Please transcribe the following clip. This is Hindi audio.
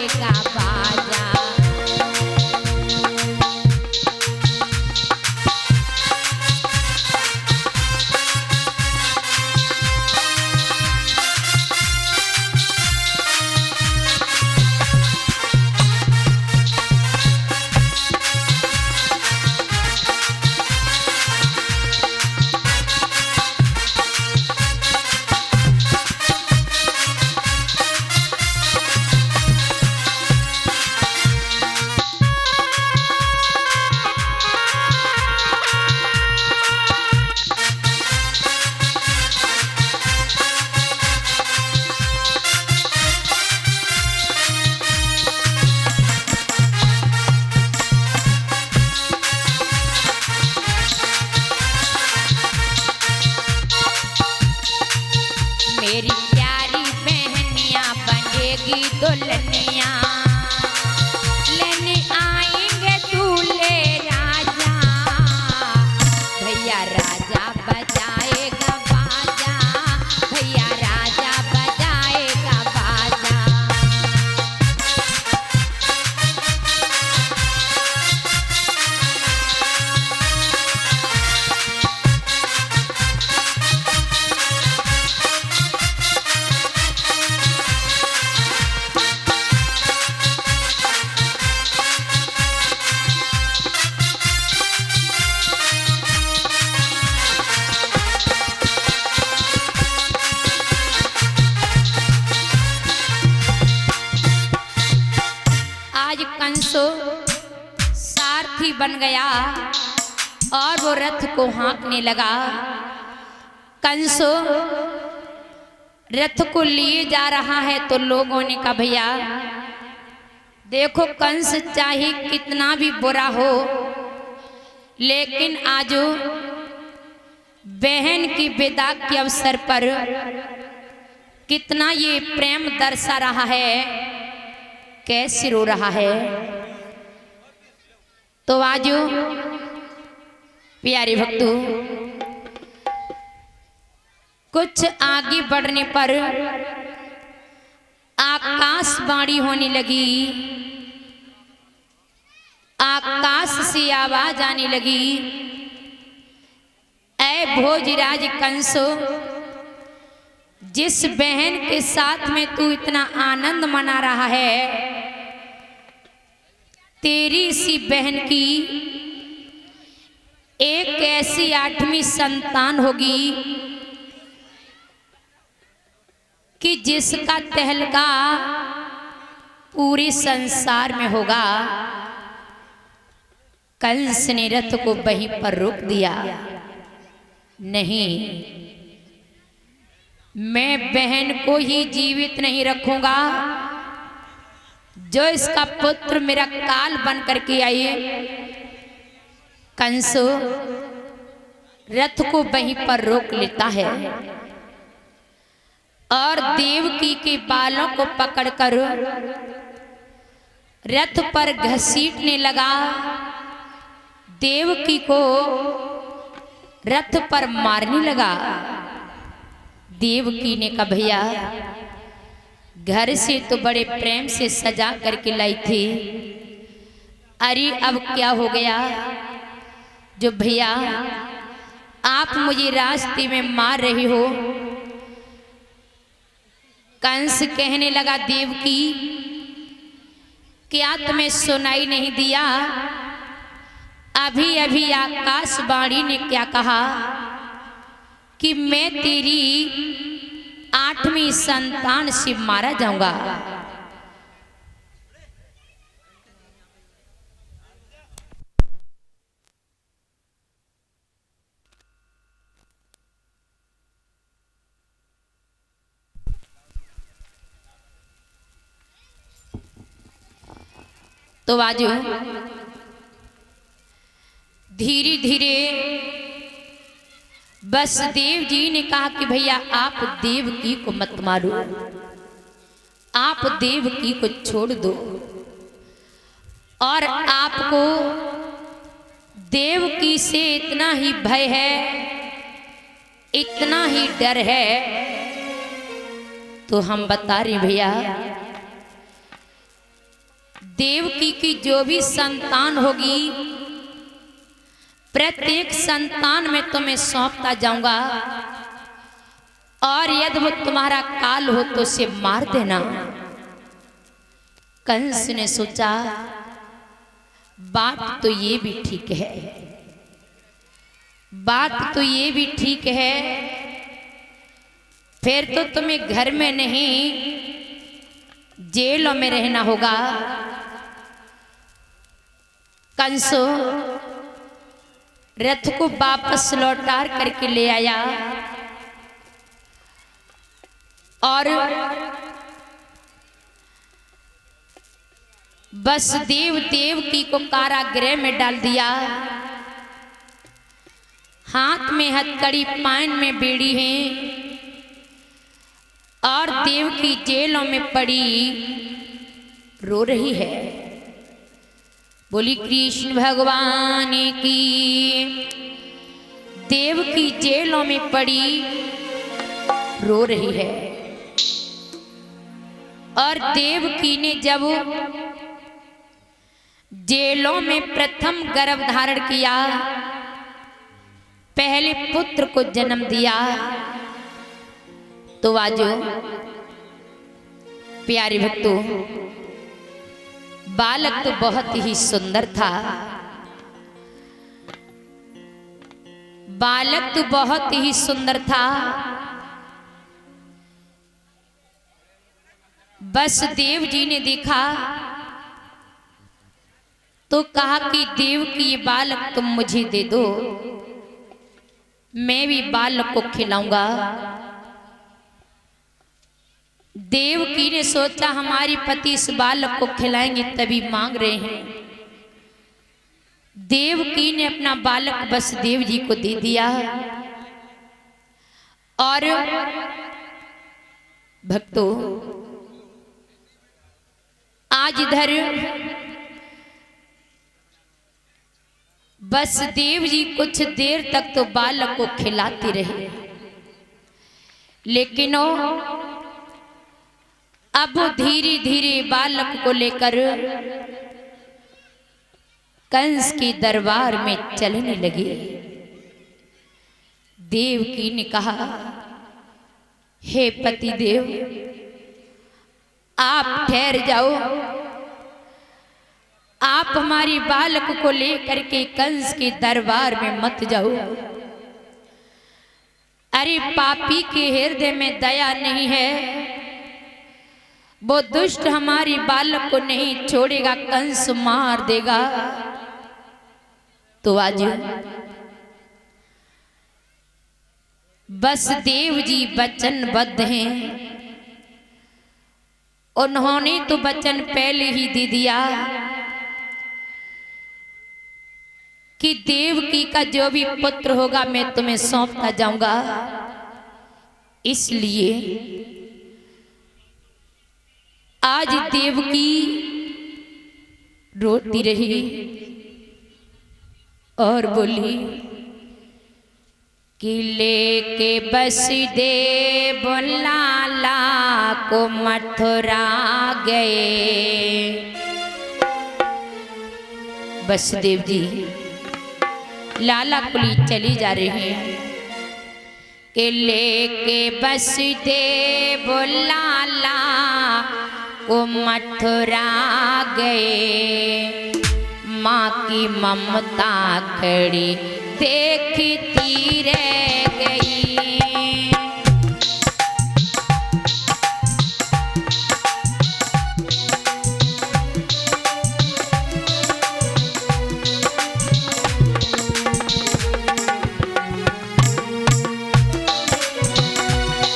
बजाएगा बाजा। मेरी प्यारी बहनिया बनेगी दुल्हनिया, लेने आएंगे दूल्हे राजा। भैया राजा बजाएगा बाजा, भैया राजा बजाएगा बाजा। आज कंसो सारथी बन गया और वो रथ को हाँकने लगा। कंसो रथ को लिए जा रहा है तो लोगों ने कहा भैया देखो, कंस चाहे कितना भी बुरा हो, लेकिन आज बहन की विदा के अवसर पर कितना ये प्रेम दर्शा रहा है, कैसे रो रहा है। तो आज प्यारे भक्तों, कुछ आगे बढ़ने पर आकाशवाणी होने लगी, आकाश से आवाज आने लगी, ऐ भोजराज कंसो, जिस बहन के साथ में तू इतना आनंद मना रहा है, तेरी सी बहन की एक ऐसी 8वीं संतान होगी कि जिसका तहलका पूरे संसार में होगा। कंस ने रथ को वहीं पर रोक दिया। नहीं, मैं बहन को ही जीवित नहीं रखूंगा, जो इसका पुत्र मेरा काल बन करके आई। कंस रथ को वहीं पर रोक लेता है और देवकी के बालों को पकड़कर रथ पर घसीटने लगा। देवकी को रथ पर मारने लगा। देवकी ने कहा भैया, घर से तो बड़े प्रेम से सजा करके लाई थी, अरे अब क्या हो गया जो भैया आप मुझे रास्ते में मार रही हो। कंस कहने लगा देवकी, क्या तुम्हें सुनाई नहीं दिया? अभी अभी आकाशवाणी ने क्या कहा कि मैं तेरी 8वीं संतान से मारा जाऊंगा। तो आज धीरे धीरे वसुदेव जी ने कहा कि भैया आप देवकी को मत मारो, आप देवकी को छोड़ दो, और आपको देवकी से इतना ही भय है, इतना ही डर है, तो हम बता रहे भैया देवकी की जो भी संतान होगी प्रत्येक संतान में तुम्हें सौंपता जाऊंगा, और यदि वो तुम्हारा काल हो तो उसे मार देना। कंस ने सोचा बात तो ये भी ठीक है, बात तो ये भी ठीक है, फिर तो तुम्हें घर में नहीं जेलों में रहना होगा। कंस रथ को वापस लौटा करके ले आया और वसुदेव देवकी को कारागृह में डाल दिया। हाथ में हथकड़ी, पान में बेड़ी है, और देवकी जेलों में पड़ी रो रही है। बोली कृष्ण भगवान की। देवकी जेलों में पड़ी रो रही है, और देवकी ने जब जेलों में प्रथम गर्भ धारण किया, पहले पुत्र को जन्म दिया, तो आज प्यारे भक्तों बालक तो बहुत ही सुंदर था, बालक तो बहुत ही सुंदर था। वसुदेव जी ने देखा तो कहा कि देव की ये बालक तुम मुझे दे दो, मैं भी बालक को खिलाऊंगा। देवकी ने सोचा हमारी पति इस बालक को खिलाएंगे, तभी मांग रहे हैं। देवकी ने अपना बालक वसुदेव जी को दे दिया, और भक्तों आज इधर वसुदेव जी कुछ देर तक तो बालक को खिलाते रहे, लेकिन अब धीरे धीरे बालक को लेकर कंस के दरबार में चलने लगे। देवकी ने कहा हे पति देव, आप ठहर जाओ, आप हमारी बालक को लेकर के कंस के दरबार में मत जाओ। अरे पापी के हृदय में दया नहीं है, वो दुष्ट हमारी बालक को नहीं छोड़ेगा, कंस मार देगा। तो आज वसुदेव जी वचनबद्ध हैं, उन्होंने तो वचन पहले ही दे दिया कि देवकी का जो भी पुत्र होगा मैं तुम्हें सौंपता जाऊंगा। इसलिए आज देवकी रोती रही और बोली कि लेके वसुदेव लाला को मथुरा गए। वसुदेव जी लाला कुली चली जा रही हैं कि लेके वसुदेव लाला को मथुरा गए। माँ की ममता खड़ी देखती रह गई।